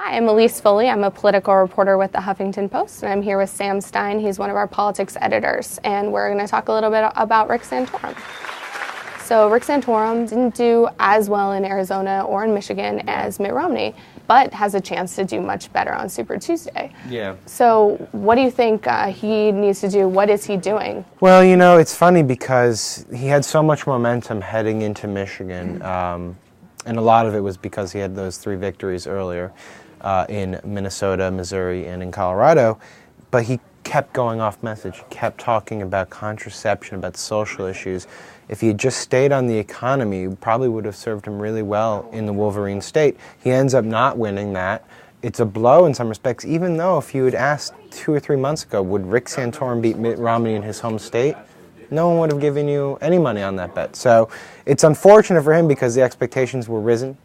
Hi, I'm Elise Foley. I'm a political reporter with the Huffington Post, and I'm here with Sam Stein. He's one of our politics editors, and we're going to talk a little bit about Rick Santorum. So Rick Santorum didn't do as well in Arizona or in Michigan as Mitt Romney, but has a chance to do much better on Super Tuesday. Yeah. So what do you think he needs to do? What is he doing? Well, you know, it's funny because he had so much momentum heading into Michigan, and a lot of it was because he had those 3 victories earlier in Minnesota, Missouri, and in Colorado, but he kept going off message, kept talking about contraception, about social issues. If he had just stayed on the economy, it probably would have served him really well in the Wolverine state. He ends up not winning that. It's a blow in some respects, even though if you had asked 2 or 3 months ago, would Rick Santorum beat Mitt Romney in his home state? No one would have given you any money on that bet. So it's unfortunate for him because the expectations were raised,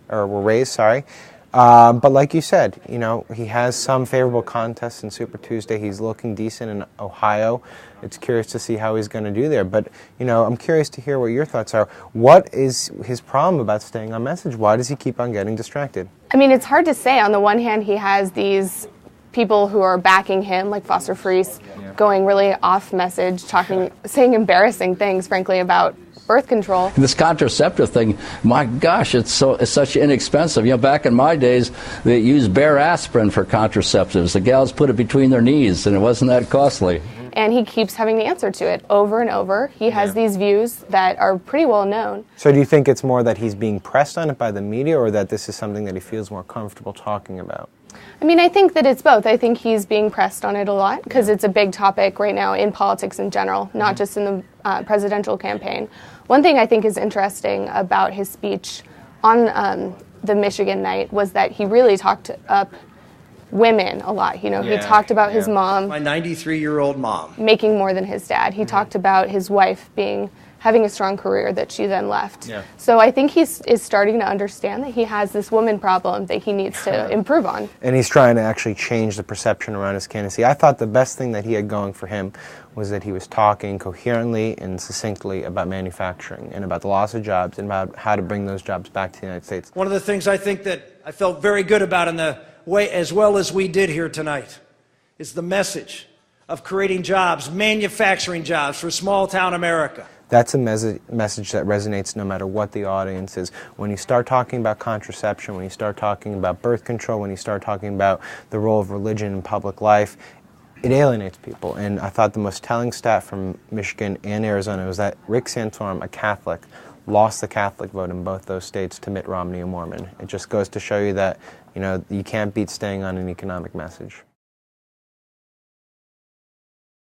but like you said, you know, he has some favorable contests in Super Tuesday. He's looking decent in Ohio. It's curious to see how he's going to do there. But, you know, I'm curious to hear what your thoughts are. What is his problem about staying on message? Why does he keep on getting distracted? I mean, it's hard to say. On the one hand, he has these people who are backing him, like Foster Friess, going really off message, saying embarrassing things, frankly, about birth control. This contraceptive thing, my gosh, it's such inexpensive. You know, back in my days, they used bare aspirin for contraceptives. The gals put it between their knees, and it wasn't that costly. And he keeps having the answer to it over and over. He has these views that are pretty well known. So do you think it's more that he's being pressed on it by the media, or that this is something that he feels more comfortable talking about? I mean, I think that it's both. I think he's being pressed on it a lot because it's a big topic right now in politics in general, not just in the presidential campaign. One thing I think is interesting about his speech on the Michigan night was that he really talked up women a lot. You know, he talked about his mom. My 93-year-old mom. Making more than his dad. He talked about his wife having a strong career that she then left. So I think he is starting to understand that he has this woman problem that he needs to improve on. And he's trying to actually change the perception around his candidacy. I thought the best thing that he had going for him was that he was talking coherently and succinctly about manufacturing and about the loss of jobs and about how to bring those jobs back to the United States. One of the things I think that I felt very good about in the way, as well as we did here tonight, is the message of creating jobs, manufacturing jobs for small-town America. That's a message that resonates no matter what the audience is. When you start talking about contraception, when you start talking about birth control, when you start talking about the role of religion in public life, it alienates people. And I thought the most telling stat from Michigan and Arizona was that Rick Santorum, a Catholic, lost the Catholic vote in both those states to Mitt Romney, a Mormon. It just goes to show you that, you know, you can't beat staying on an economic message.